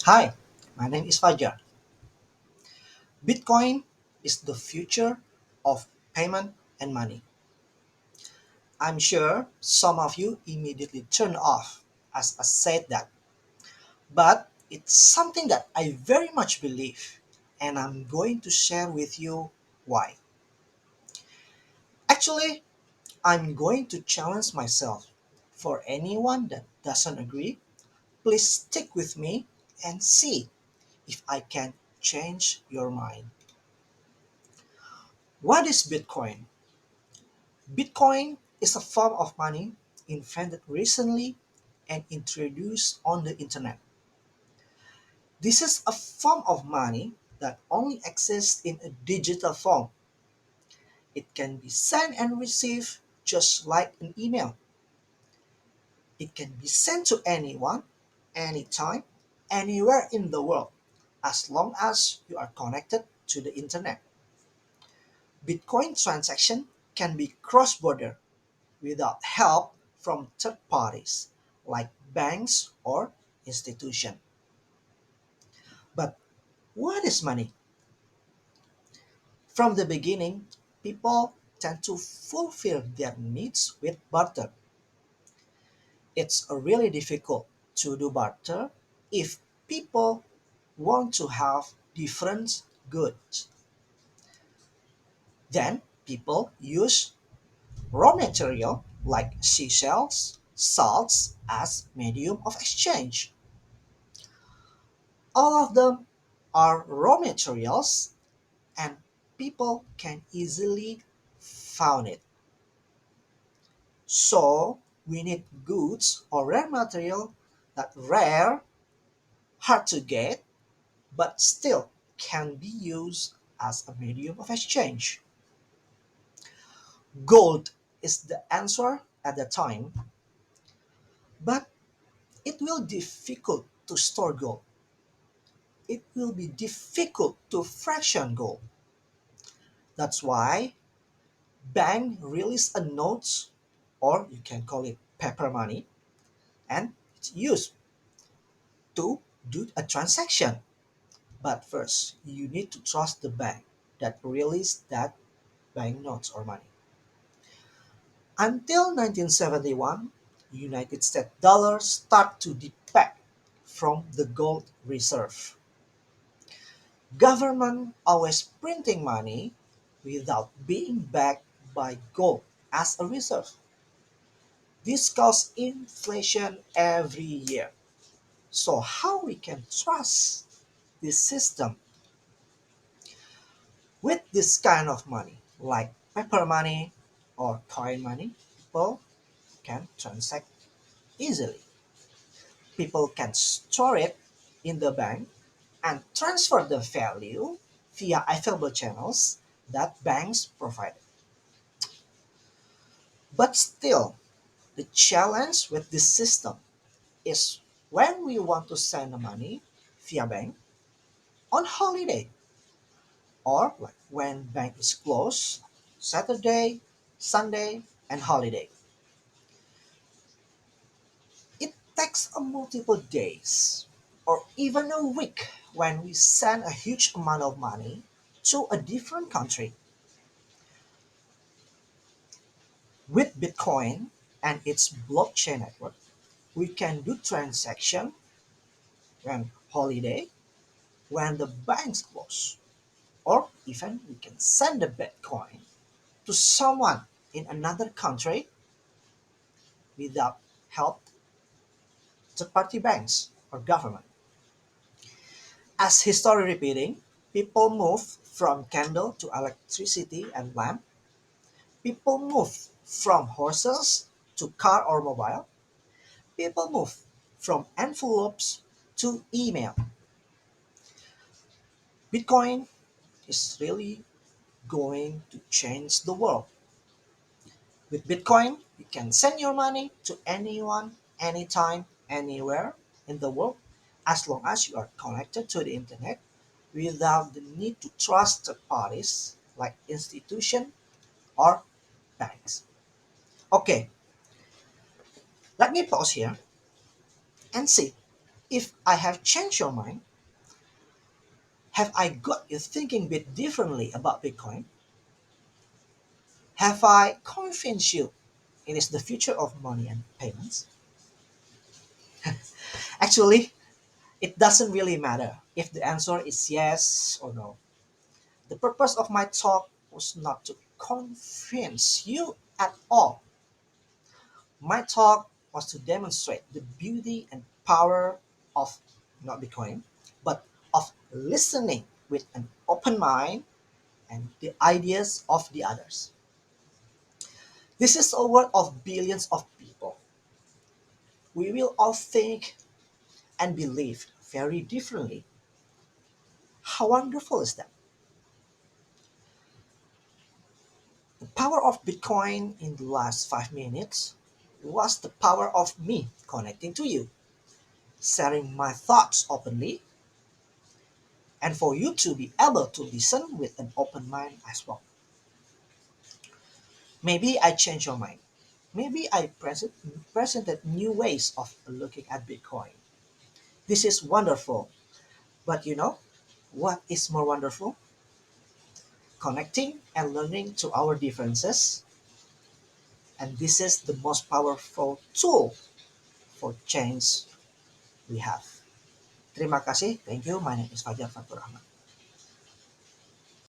Hi, my name is Fajar. Bitcoin is the future of payment and money. I'm sure some of you immediately turned off as I said that, but it's something that I very much believe, and I'm going to share with you why. Actually, I'm going to challenge myself. For anyone that doesn't agree, please stick with me and see if I can change your mind. What is Bitcoin? Bitcoin is a form of money invented recently and introduced on the internet. This is a form of money that only exists in a digital form. It can be sent and received just like an email. It can be sent to anyone, anytime, anywhere in the world, as long as you are connected to the internet. Bitcoin transaction can be cross-border without help from third parties like banks or institutions. But what is money? From the beginning, people tend to fulfill their needs with barter. It's really difficult to do barter if people want to have different goods. Then people use raw material like seashells, salts as medium of exchange. All of them are raw materials and people can easily found it. So we need goods or rare material that rare, hard to get, but still can be used as a medium of exchange. Gold is the answer at the time, but it will be difficult to store gold. It will be difficult to fraction gold. That's why bank release a note, or you can call it paper money, and it's used to do a transaction. But first you need to trust the bank that released that banknotes or money. Until 1971, United States dollars start to defect from the gold reserve. Government always printing money without being backed by gold as a reserve. This causes inflation every year. So how we can trust this system with this kind of money, like paper money or coin money, people can transact easily. People can store it in the bank and transfer the value via available channels that banks provide. But still, the challenge with this system is when we want to send the money via bank on holiday or like when bank is closed Saturday, Sunday, and holiday. It takes a multiple days or even a week when we send a huge amount of money to a different country. With Bitcoin and its blockchain network, we can do transaction when holiday, when the banks close, or even we can send the Bitcoin to someone in another country without help third party banks or government. As history repeating, people move from candle to electricity and lamp. People move from horses to car or mobile. People move from envelopes to email. Bitcoin is really going to change the world. With Bitcoin, you can send your money to anyone, anytime, anywhere in the world as long as you are connected to the internet without the need to trust third parties like institutions or banks. Okay, let me pause here and see. If I have changed your mind, have I got you thinking a bit differently about Bitcoin? Have I convinced you it is the future of money and payments? Actually, it doesn't really matter if the answer is yes or no. The purpose of my talk was not to convince you at all. My talk was to demonstrate the beauty and power of not Bitcoin, but of listening with an open mind and the ideas of the others. This is a world of billions of people. We will all think and believe very differently. How wonderful is that? The power of Bitcoin in the last 5 minutes was the power of me connecting to you, sharing my thoughts openly, and for you to be able to listen with an open mind as well. Maybe I changed your mind. Maybe I presented new ways of looking at Bitcoin. This is wonderful. But you know what is more wonderful? Connecting and learning to our differences. And this is the most powerful tool for change we have. Terima kasih. Thank you. My name is Fajar Fatur Ahmad.